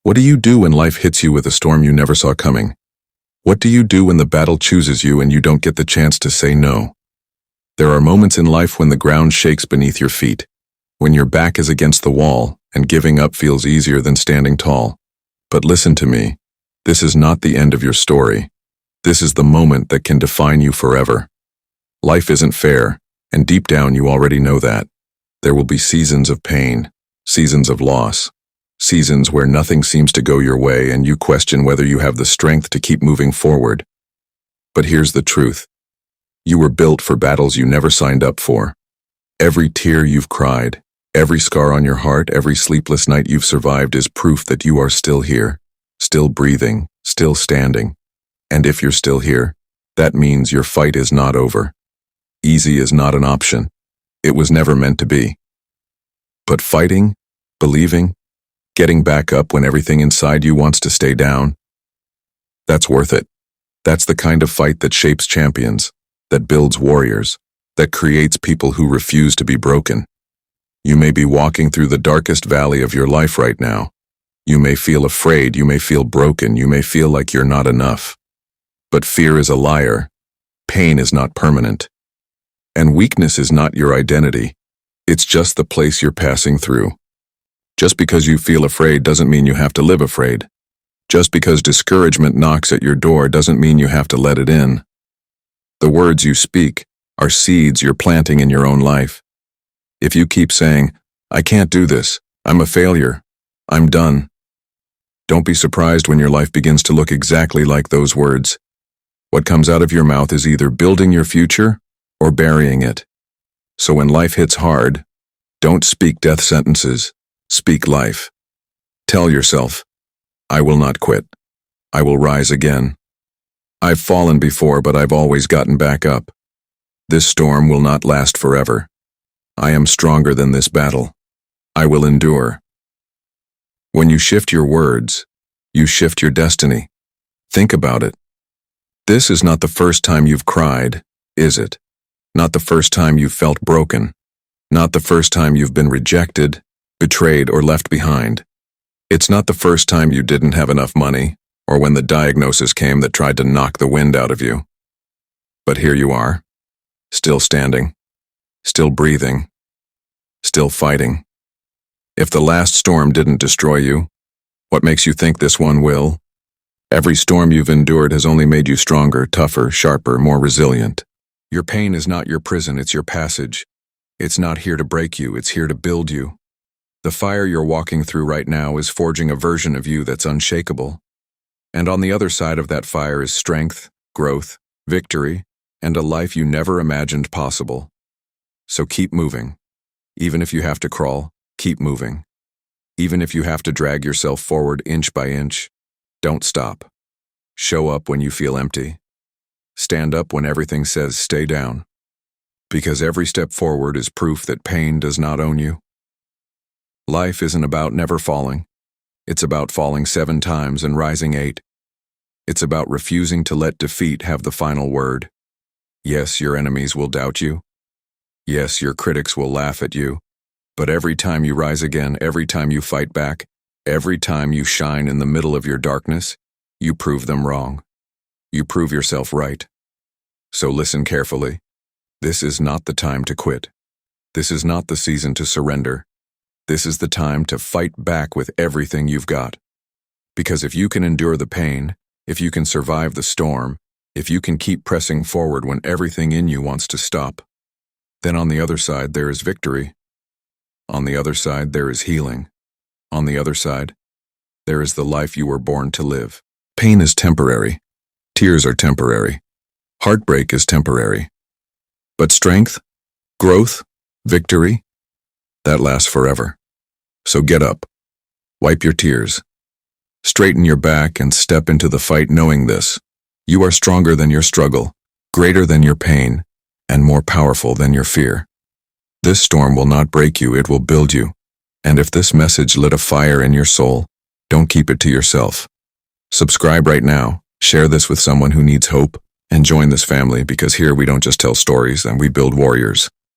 What do you do when life hits you with a storm you never saw coming? What do you do when the battle chooses you and you don't get the chance to say no? There are moments in life when the ground shakes beneath your feet, when your back is against the wall and giving up feels easier than standing tall. But listen to me, this is not the end of your story. This is the moment that can define you forever. Life isn't fair, and deep down you already know that. There will be seasons of pain, seasons of loss, seasons where nothing seems to go your way and you question whether you have the strength to keep moving forward. But here's the truth. You were built for battles you never signed up for. Every tear you've cried, every scar on your heart, every sleepless night you've survived is proof that you are still here, still breathing, still standing. And if you're still here, that means your fight is not over. Easy is not an option. It was never meant to be. But fighting, believing, getting back up when everything inside you wants to stay down, that's worth it. That's the kind of fight that shapes champions, that builds warriors, that creates people who refuse to be broken. You may be walking through the darkest valley of your life right now. You may feel afraid, you may feel broken, you may feel like you're not enough. But fear is a liar. Pain is not permanent. And weakness is not your identity. It's just the place you're passing through. Just because you feel afraid doesn't mean you have to live afraid. Just because discouragement knocks at your door doesn't mean you have to let it in. The words you speak are seeds you're planting in your own life. If you keep saying, "I can't do this, I'm a failure, I'm done," don't be surprised when your life begins to look exactly like those words. What comes out of your mouth is either building your future or burying it. So when life hits hard, don't speak death sentences, speak life. Tell yourself, "I will not quit. I will rise again. I've fallen before, but I've always gotten back up. This storm will not last forever. I am stronger than this battle. I will endure." When you shift your words, you shift your destiny. Think about it. This is not the first time you've cried, is it? Not the first time you've felt broken. Not the first time you've been rejected, betrayed, or left behind. It's not the first time you didn't have enough money, or when the diagnosis came that tried to knock the wind out of you. But here you are, still standing, still breathing, still fighting. If the last storm didn't destroy you, what makes you think this one will? Every storm you've endured has only made you stronger, tougher, sharper, more resilient. Your pain is not your prison, it's your passage. It's not here to break you, it's here to build you. The fire you're walking through right now is forging a version of you that's unshakable. And on the other side of that fire is strength, growth, victory, and a life you never imagined possible. So keep moving. Even if you have to crawl, keep moving. Even if you have to drag yourself forward inch by inch, don't stop. Show up when you feel empty. Stand up when everything says stay down. Because every step forward is proof that pain does not own you. Life isn't about never falling. It's about falling 7 times and rising 8. It's about refusing to let defeat have the final word. Yes, your enemies will doubt you. Yes, your critics will laugh at you. But every time you rise again, every time you fight back, every time you shine in the middle of your darkness, you prove them wrong. You prove yourself right. So listen carefully. This is not the time to quit. This is not the season to surrender. This is the time to fight back with everything you've got. Because if you can endure the pain, if you can survive the storm, if you can keep pressing forward when everything in you wants to stop, then on the other side there is victory. On the other side there is healing. On the other side, there is the life you were born to live. Pain is temporary. Tears are temporary. Heartbreak is temporary. But strength, growth, victory, that lasts forever. So get up, wipe your tears, straighten your back and step into the fight knowing this. You are stronger than your struggle, greater than your pain, and more powerful than your fear. This storm will not break you, it will build you. And if this message lit a fire in your soul, don't keep it to yourself. Subscribe right now, share this with someone who needs hope, and join this family because here we don't just tell stories and we build warriors.